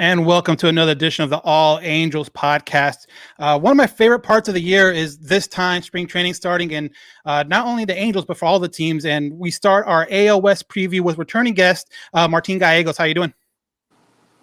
And welcome to another edition of the All Angels podcast. One of my favorite parts of the year is this time, spring training starting, and not only the Angels, but for all the teams. And we start our AL West preview with returning guest, Martin Gallegos. How you doing?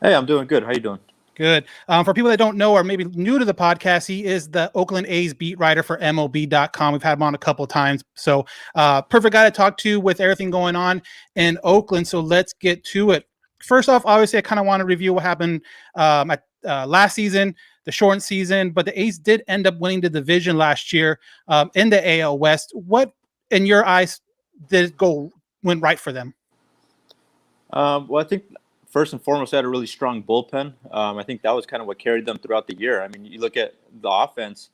Hey, I'm doing good. How you doing? Good. For people that don't know or maybe new to the podcast, he is the Oakland A's beat writer for MLB.com. We've had him on a couple of times. So perfect guy to talk to with everything going on in Oakland. So let's get to it. First off, obviously, I kind of want to review what happened at last season, the shortened season, but the A's did end up winning the division last year in the AL West. What, in your eyes, went right for them? Well, I think first and foremost, they had a really strong bullpen. I think that was kind of what carried them throughout the year. I mean, you look at the offense,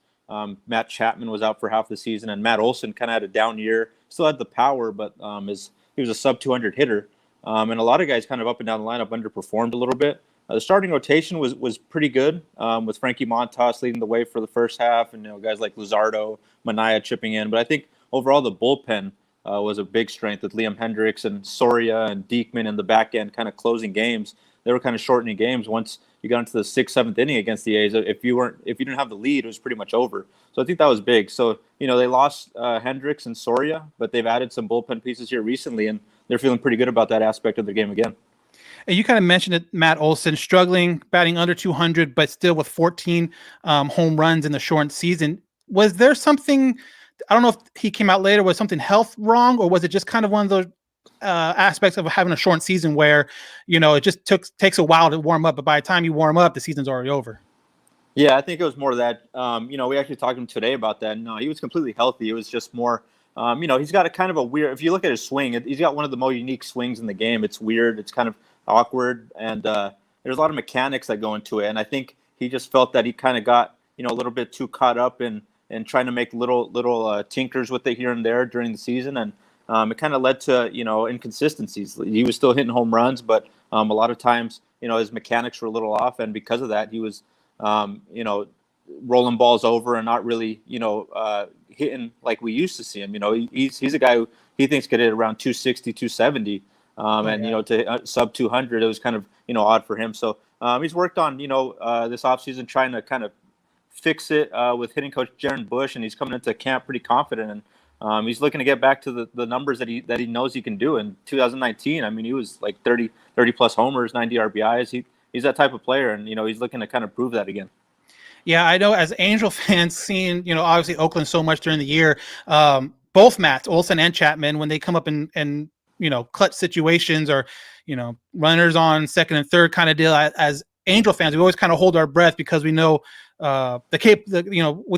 Matt Chapman was out for half the season, and Matt Olson kind of had a down year. Still had the power, but he was a sub-200 hitter. And a lot of guys kind of up and down the lineup underperformed a little bit. The starting rotation was pretty good, with Frankie Montas leading the way for the first half, and guys like Luzardo, Mania chipping in. But I think overall the bullpen was a big strength with Liam Hendricks and Soria and Diekman in the back end, kind of closing games. They were kind of shortening games once you got into the 6th, 7th inning against the A's. If you didn't have the lead, it was pretty much over. So I think that was big. So they lost Hendricks and Soria, but they've added some bullpen pieces here recently, and they're feeling pretty good about that aspect of their game again. And you kind of mentioned it, Matt Olson struggling, batting under 200, but still with 14 home runs in the shortened season. Was there something? I don't know if he came out later. Was something health wrong, or was it just kind of one of those aspects of having a short season where it just takes a while to warm up, but by the time you warm up, the season's already over? Yeah, I think it was more of that. We actually talked to him today about that. No, he was completely healthy. It was just more. He's got a kind of a weird. If you look at his swing, he's got one of the more unique swings in the game. It's weird. It's kind of awkward, and there's a lot of mechanics that go into it. And I think he just felt that he kind of got a little bit too caught up in trying to make little tinkers with it here and there during the season, and it kind of led to inconsistencies. He was still hitting home runs, but a lot of times his mechanics were a little off, and because of that, he was rolling balls over and not really hitting like we used to see him. He's a guy who he thinks could hit around 260, 270, and to sub 200, it was kind of odd for him. So he's worked on this offseason trying to kind of fix it with hitting coach Jaron Bush, and he's coming into camp pretty confident, and he's looking to get back to the numbers that he knows he can do. In 2019, I mean, he was like 30 plus homers, 90 RBIs. He's that type of player, and he's looking to kind of prove that again. Yeah, I know as Angel fans, seeing obviously Oakland so much during the year, both Matt Olson and Chapman, when they come up in clutch situations or runners on second and third kind of deal, as Angel fans, we always kind of hold our breath because we know what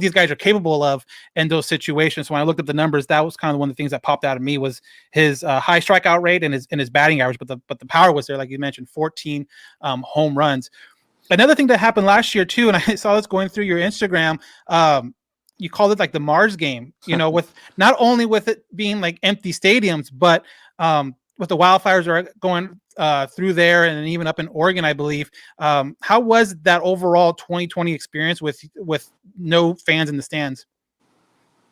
these guys are capable of in those situations. So when I looked at the numbers, that was kind of one of the things that popped out of me was his high strikeout rate and his batting average, but the power was there, like you mentioned, 14 home runs. Another thing that happened last year too, and I saw this going through your Instagram, you called it like the Mars game, with not only with it being like empty stadiums, but with the wildfires are going through there and even up in Oregon, I believe. How was that overall 2020 experience with no fans in the stands?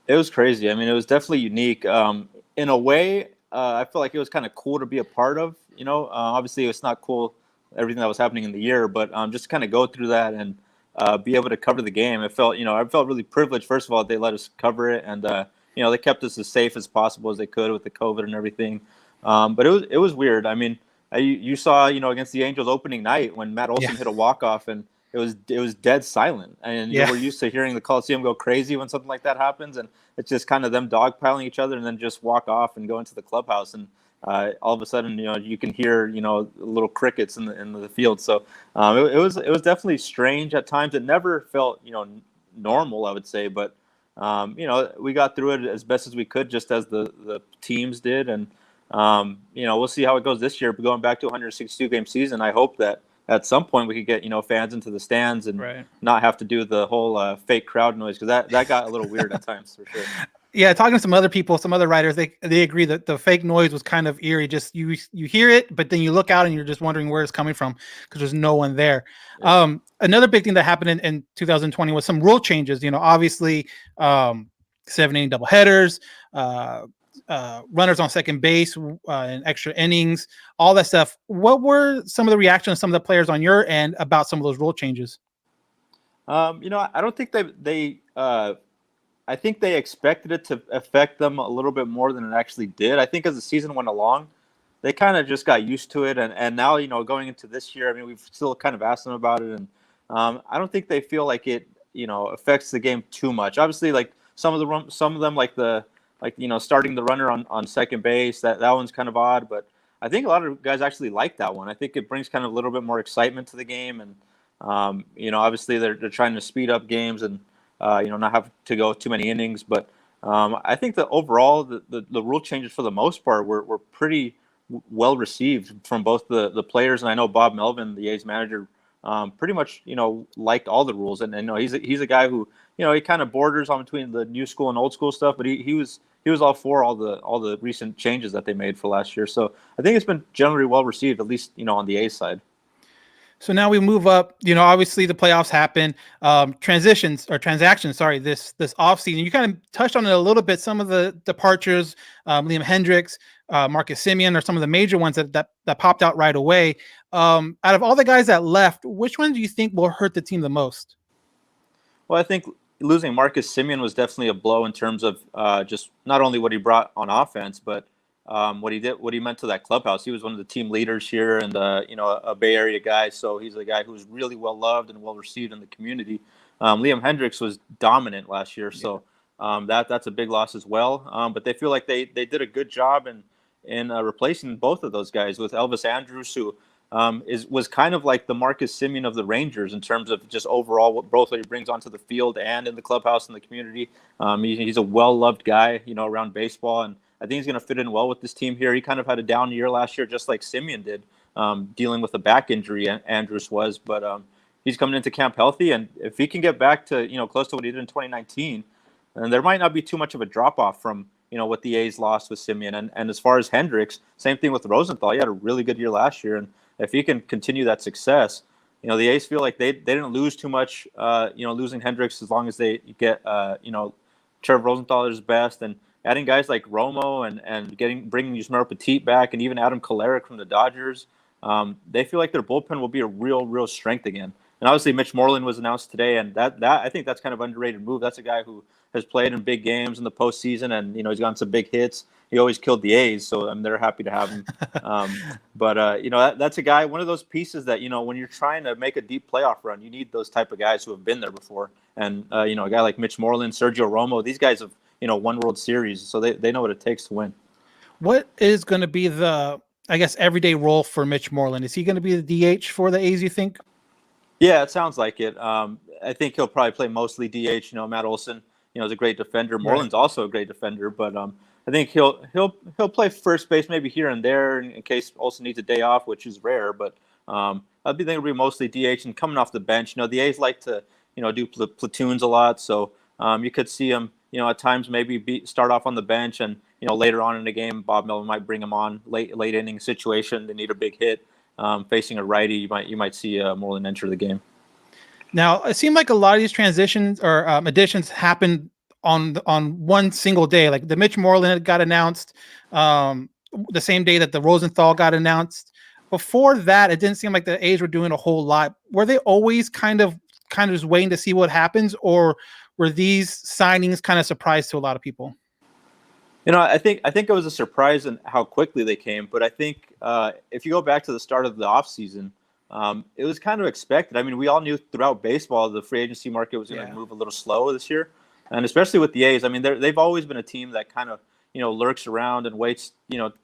It was crazy. I mean, it was definitely unique. In a way, I feel like it was kind of cool to be a part of. Obviously, it's not cool everything that was happening in the year, but just kind of go through that and be able to cover the game. I felt really privileged. First of all, they let us cover it, and they kept us as safe as possible as they could with the COVID and everything. But it was weird. I mean, you saw against the Angels opening night when Matt Olson hit a walk-off, and it was dead silent. And we're used to hearing the Coliseum go crazy when something like that happens, and it's just kind of them dogpiling each other and then just walk off and go into the clubhouse, and all of a sudden you can hear little crickets in the field. So it was definitely strange at times. It never felt normal, I would say, but we got through it as best as we could, just as the teams did, and we'll see how it goes this year. But going back to a 162 game season, I hope that at some point we could get fans into the stands and not have to do the whole fake crowd noise, because that got a little weird at times for sure. Yeah, talking to some other people, some other writers, they agree that the fake noise was kind of eerie. Just you hear it, but then you look out and you're just wondering where it's coming from because there's no one there. Yeah. Another big thing that happened in 2020 was some rule changes. Obviously 7 inning doubleheaders, runners on second base and extra innings, all that stuff. What were some of the reactions of some of the players on your end about some of those rule changes? I don't think I think they expected it to affect them a little bit more than it actually did. I think as the season went along, they kind of just got used to it, and now going into this year, I mean, we've still kind of asked them about it, and I don't think they feel like it affects the game too much. Obviously, like some of them starting the runner on second base, that one's kind of odd, but I think a lot of guys actually like that one. I think it brings kind of a little bit more excitement to the game, and obviously they're trying to speed up games and not have to go too many innings, but I think that overall the rule changes for the most part were pretty well received from both the players, and I know Bob Melvin, the A's manager, pretty much liked all the rules, and he's a guy who he kind of borders on between the new school and old school stuff, but he was all for all the recent changes that they made for last year. So I think it's been generally well received, at least on the A's side. So now we move up. Obviously the playoffs happen. Transactions. Sorry, this offseason. You kind of touched on it a little bit. Some of the departures, Liam Hendricks, Marcus Semien, are some of the major ones that popped out right away. Out of all the guys that left, which one do you think will hurt the team the most? Well, I think losing Marcus Semien was definitely a blow in terms of just not only what he brought on offense, but what he meant to that clubhouse. He was one of the team leaders here, and a Bay Area guy. So he's a guy who's really well loved and well received in the community. Liam Hendricks was dominant last year, so that's a big loss as well. But they feel like they did a good job in replacing both of those guys with Elvis Andrus, who was kind of like the Marcus Semien of the Rangers in terms of just overall what he brings onto the field and in the clubhouse and the community. He's a well-loved guy, around baseball, and I think he's going to fit in well with this team here. He kind of had a down year last year, just like Semien did, dealing with a back injury, Andrus was, but he's coming into camp healthy, and if he can get back to, close to what he did in 2019, then there might not be too much of a drop-off from, what the A's lost with Semien. And as far as Hendricks, same thing with Rosenthal. He had a really good year last year, and if he can continue that success, the A's feel like they didn't lose too much, losing Hendricks, as long as they get, Trevor Rosenthal at his best, and adding guys like Romo and bringing Yusmeiro Petit back, and even Adam Kolarek from the Dodgers, they feel like their bullpen will be a real strength again. And obviously Mitch Moreland was announced today, and that I think that's kind of an underrated move. That's a guy who has played in big games in the postseason, and he's gotten some big hits. He always killed the A's, so they're happy to have him. That's a guy, one of those pieces that when you're trying to make a deep playoff run, you need those type of guys who have been there before. And a guy like Mitch Moreland, Sergio Romo, these guys have won World Series, so they know what it takes to win. What is going to be the, I guess, everyday role for Mitch Moreland? Is he going to be the DH for the A's, you think? Yeah, it sounds like it. I think he'll probably play mostly DH. Matt Olson, is a great defender. Moreland's also a great defender, but I think he'll play first base maybe here and there in case Olson needs a day off, which is rare. But I think it'll be mostly DH and coming off the bench. The A's like to do platoons a lot, so you could see him at times maybe start off on the bench, and later on in the game, Bob Melvin might bring him on late inning situation. They need a big hit. Facing a righty, you might see Moreland enter the game. Now, it seemed like a lot of these transitions or additions happened on one single day. Like the Mitch Moreland got announced the same day that the Rosenthal got announced. Before that, it didn't seem like the A's were doing a whole lot. Were they always kind of just waiting to see what happens, or were these signings kind of surprise to a lot of people? I think it was a surprise in how quickly they came, but I think if you go back to the start of the offseason, it was kind of expected. I mean, we all knew throughout baseball the free agency market was going to move a little slow this year, and especially with the A's. I mean, they've always been a team that kind of lurks around and waits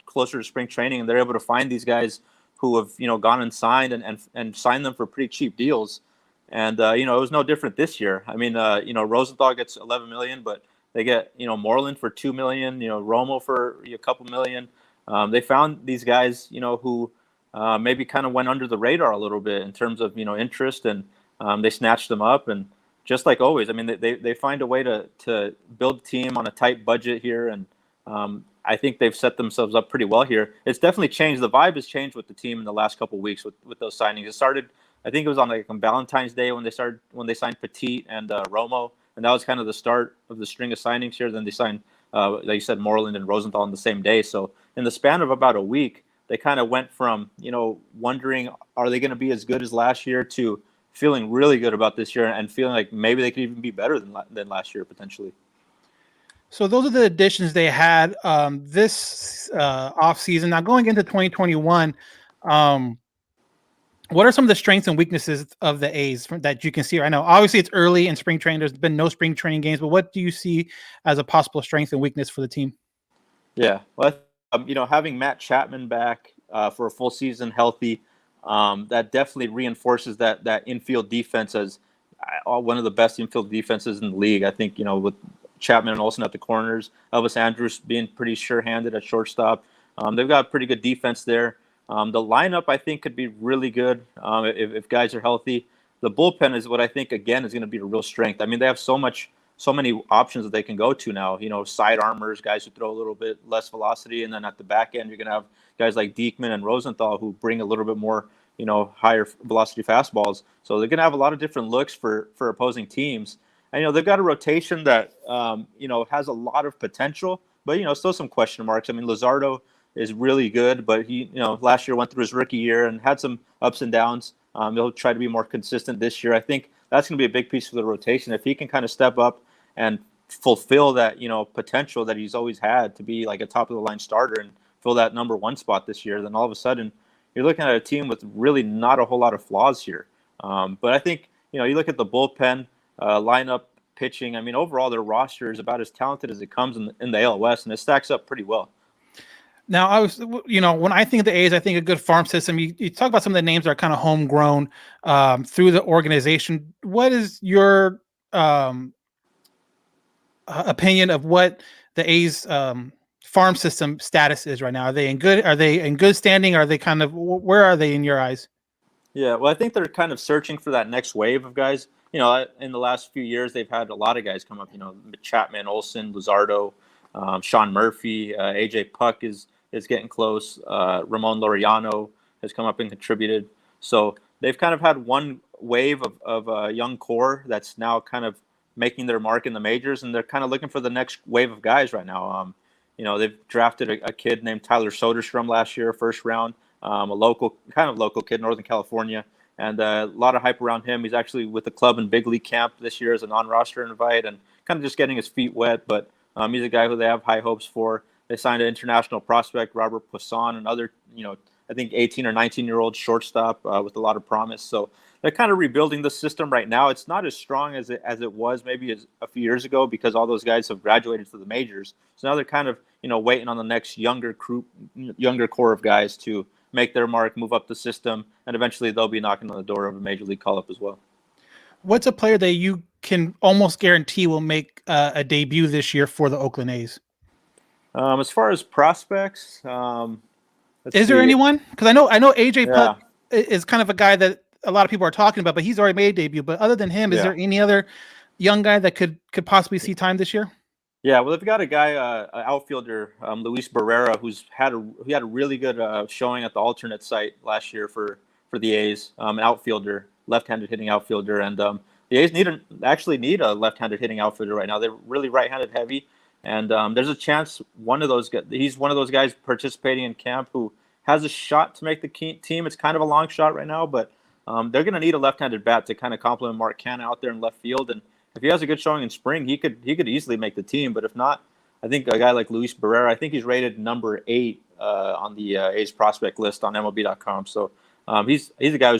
closer to spring training, and they're able to find these guys who have gone and signed and signed them for pretty cheap deals, and it was no different this year. I mean, Rosenthal gets $11 million, but they get, Moreland for $2 million, Romo for a couple million. They found these guys, who maybe kind of went under the radar a little bit in terms of, interest, and they snatched them up. And just like always, I mean, they find a way to build a team on a tight budget here. And I think they've set themselves up pretty well here. It's definitely changed. The vibe has changed with the team in the last couple of weeks with those signings. It started, I think it was on Valentine's Day when they signed Petit and Romo. And that was kind of the start of the string of signings here. Then they signed like you said, Moreland and Rosenthal on the same day. So in the span of about a week, they kind of went from, wondering, are they going to be as good as last year, to feeling really good about this year and feeling like maybe they could even be better than last year potentially. So those are the additions they had this offseason. Now going into 2021, what are some of the strengths and weaknesses of the A's that you can see right now? Obviously, it's early in spring training. There's been no spring training games, but what do you see as a possible strength and weakness for the team? Yeah, well, having Matt Chapman back for a full season healthy, that definitely reinforces that infield defense as one of the best infield defenses in the league. I think, with Chapman and Olsen at the corners, Elvis Andrus being pretty sure-handed at shortstop. They've got pretty good defense there. The lineup, I think, could be really good if guys are healthy. The bullpen is what I think, again, is going to be a real strength. I mean, they have so many options that they can go to now. Side armors, guys who throw a little bit less velocity, and then at the back end, you're going to have guys like Diekman and Rosenthal who bring a little bit more, higher velocity fastballs. So they're going to have a lot of different looks for opposing teams. And, they've got a rotation that, has a lot of potential, but, still some question marks. I mean, Luzardo is really good, but he, last year went through his rookie year and had some ups and downs. He'll try to be more consistent this year. I think that's going to be a big piece of the rotation. If he can kind of step up and fulfill that, potential that he's always had to be like a top of the line starter and fill that number one spot this year, then all of a sudden you're looking at a team with really not a whole lot of flaws here. But I think, you look at the bullpen, lineup, pitching. I mean, overall, their roster is about as talented as it comes in the AL West, and it stacks up pretty well. Now, when I think of the A's, I think a good farm system. You talk about some of the names that are kind of homegrown through the organization. What is your opinion of what the A's farm system status is right now? Are they in good standing? Are they where are they in your eyes? Yeah, well, I think they're kind of searching for that next wave of guys. In the last few years, they've had a lot of guys come up. Chapman, Olsen, Luzardo, Sean Murphy, AJ Puck is getting close. Ramon Laureano has come up and contributed. So they've kind of had one wave of a young core that's now kind of making their mark in the majors, and they're kind of looking for the next wave of guys right now. They've drafted a kid named Tyler Soderstrom last year, first round, a local kid, Northern California, and a lot of hype around him. He's actually with the club in big league camp this year as a non-roster invite and kind of just getting his feet wet, but he's a guy who they have high hopes for. They signed an international prospect, Robert Poisson, another, I think 18 or 19-year-old shortstop with a lot of promise. So they're kind of rebuilding the system right now. It's not as strong as it was maybe a few years ago because all those guys have graduated to the majors. So now they're kind of, waiting on the next younger core of guys to make their mark, move up the system, and eventually they'll be knocking on the door of a major league call-up as well. What's a player that you can almost guarantee will make a debut this year for the Oakland A's? As far as prospects, is there anyone? Because I know AJ Puck is kind of a guy that a lot of people are talking about, but he's already made a debut. But other than him, is there any other young guy that could possibly see time this year? Yeah, well, they've got a guy, outfielder, Luis Barrera, who had a really good showing at the alternate site last year for the A's, an outfielder, left-handed hitting outfielder, and the A's actually need a left-handed hitting outfielder right now. They're really right-handed heavy, and there's a chance he's one of those guys participating in camp who has a shot to make the team. It's kind of a long shot right now, but they're going to need a left-handed bat to kind of complement Mark Canha out there in left field, and if he has a good showing in spring, he could easily make the team. But if not, I think a guy like Luis Barrera, I think he's rated number 8 on the A's prospect list on MLB.com. So he's a guy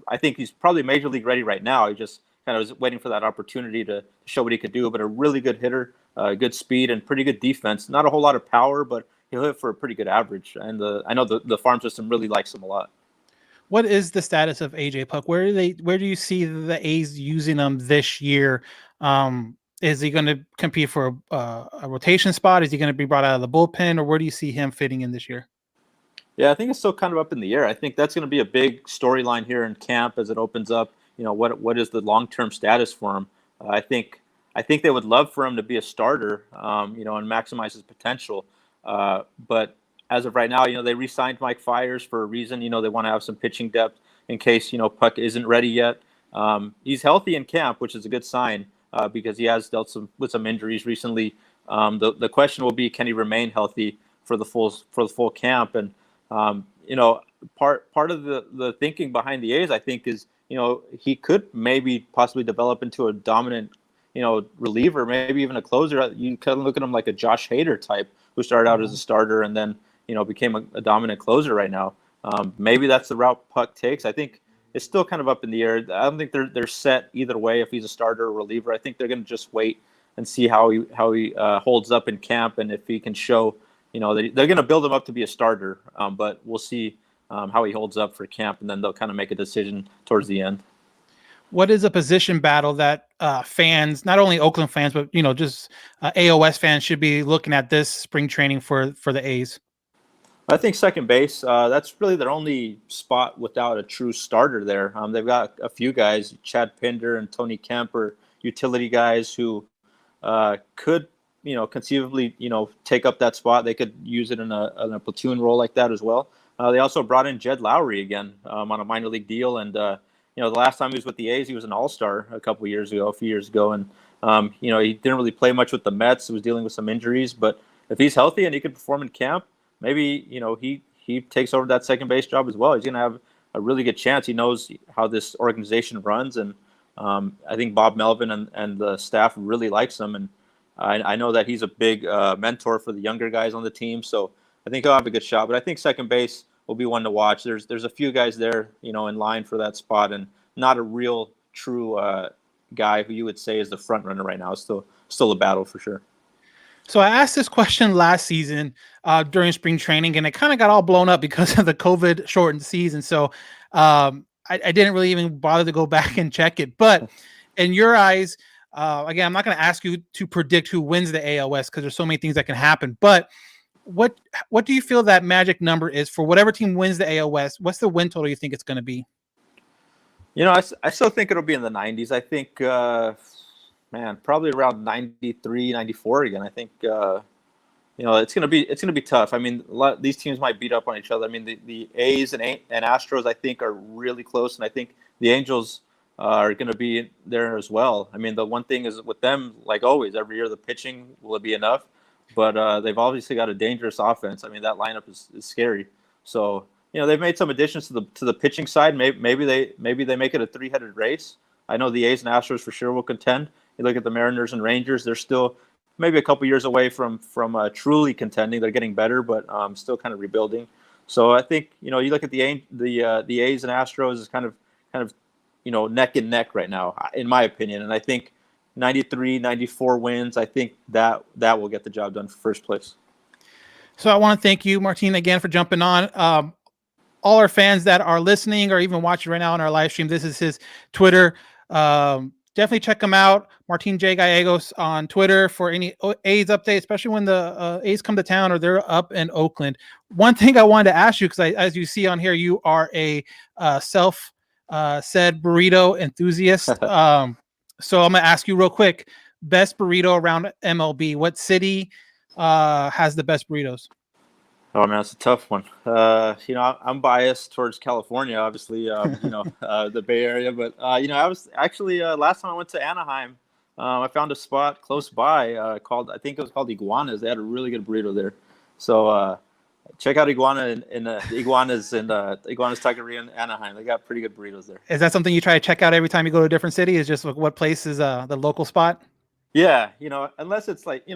I think he's probably major league ready right now. He just kind of was waiting for that opportunity to show what he could do. But a really good hitter, good speed, and pretty good defense. Not a whole lot of power, but he'll hit for a pretty good average. And I know the farm system really likes him a lot. What is the status of AJ Puck? Where do you see the A's using him this year? Is he going to compete for a rotation spot? Is he going to be brought out of the bullpen, or where do you see him fitting in this year? Yeah, I think it's still kind of up in the air. I think that's going to be a big storyline here in camp as it opens up. What is the long-term status for him? I think they would love for him to be a starter, and maximize his potential. But as of right now, they re-signed Mike Fiers for a reason. They want to have some pitching depth in case, Puck isn't ready yet. He's healthy in camp, which is a good sign because he has dealt with some injuries recently. The question will be, can he remain healthy for the full camp? And part of the thinking behind the A's, I think, is he could maybe possibly develop into a dominant reliever, maybe even a closer. You kind of look at him like a Josh Hader type, who started out as a starter and then became a dominant closer right now. Maybe that's the route Puck takes. I think it's still kind of up in the air. I don't think they're set either way if he's a starter or reliever. I think they're going to just wait and see how he holds up in camp, and if he can show that they're going to build him up to be a starter. But we'll see how he holds up for camp, and then they'll kind of make a decision towards the end. What is a position battle that fans, not only Oakland fans, but just AOS fans, should be looking at this spring training for the A's? I think second base. That's really their only spot without a true starter there. They've got a few guys, Chad Pinder and Tony Kemp, are utility guys who could conceivably take up that spot. They could use it in a platoon role like that as well. They also brought in Jed Lowry again on a minor league deal, and the last time he was with the A's, he was an all-star a few years ago, and he didn't really play much with the Mets. He was dealing with some injuries, but if he's healthy and he can perform in camp, maybe he takes over that second base job as well. He's going to have a really good chance. He knows how this organization runs, and I think Bob Melvin and the staff really likes him, and I know that he's a big mentor for the younger guys on the team, so I think he'll have a good shot. But I think second base will be one to watch. There's a few guys there, in line for that spot, and not a real true guy who you would say is the front runner right now. It's still a battle for sure. So I asked this question last season during spring training, and it kind of got all blown up because of the COVID shortened season. So I didn't really even bother to go back and check it. But in your eyes, again, I'm not going to ask you to predict who wins the AOS because there's so many things that can happen. But what do you feel that magic number is for whatever team wins the AOS? What's the win total you think it's going to be? I still think it'll be in the 90s. I think, probably around 93, 94 again. I think, it's going to be tough. I mean, these teams might beat up on each other. I mean, the A's and Astros, I think, are really close, and I think the Angels are going to be there as well. I mean, the one thing is with them, like always, every year the pitching will be enough, but they've obviously got a dangerous offense. I mean, that lineup is scary. So they've made some additions to the pitching side. Maybe they make it a three-headed race. I know the A's and Astros for sure will contend. You look at the Mariners and Rangers; they're still maybe a couple years away from truly contending. They're getting better, but still kind of rebuilding. So I think you look at the A's and Astros is kind of neck and neck right now, in my opinion. And I think 93, 94 wins. I think that will get the job done for first place. So I want to thank you, Martin, again for jumping on. All our fans that are listening or even watching right now on our live stream, this is his Twitter. Definitely check him out, Martin J. Gallegos on Twitter for any A's update, especially when the A's come to town or they're up in Oakland. One thing I wanted to ask you, because as you see on here, you are a said burrito enthusiast. So I'm going to ask you real quick, best burrito around MLB. What city has the best burritos? Oh man, it's a tough one. I'm biased towards California, obviously. The Bay Area, but I was actually last time I went to Anaheim, I found a spot close by called Iguanas. They had a really good burrito there. So check out Iguanas Taqueria in Anaheim. They got pretty good burritos there. Is that something you try to check out every time you go to a different city? Is just what place is the local spot? Yeah, unless it's like,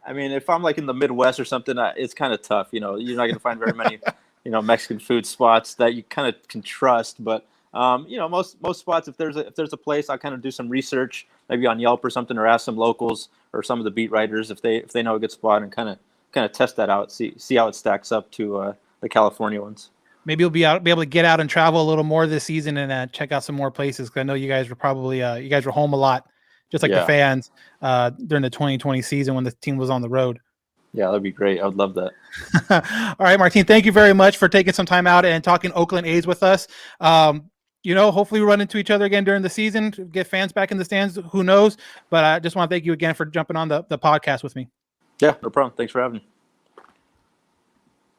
I mean, if I'm like in the Midwest or something, it's kind of tough. You're not going to find very many, Mexican food spots that you kind of can trust. But most spots, if there's a place, I kind of do some research, maybe on Yelp or something, or ask some locals or some of the beat writers if they know a good spot, and kind of test that out, see how it stacks up to the California ones. Maybe you'll be able to get out and travel a little more this season and check out some more places. Because I know you guys were probably home a lot, just like the fans during the 2020 season when the team was on the road. Yeah, that'd be great. I would love that. All right, Martin, thank you very much for taking some time out and talking Oakland A's with us. Hopefully we run into each other again during the season, get fans back in the stands. Who knows? But I just want to thank you again for jumping on the podcast with me. Yeah, no problem. Thanks for having me.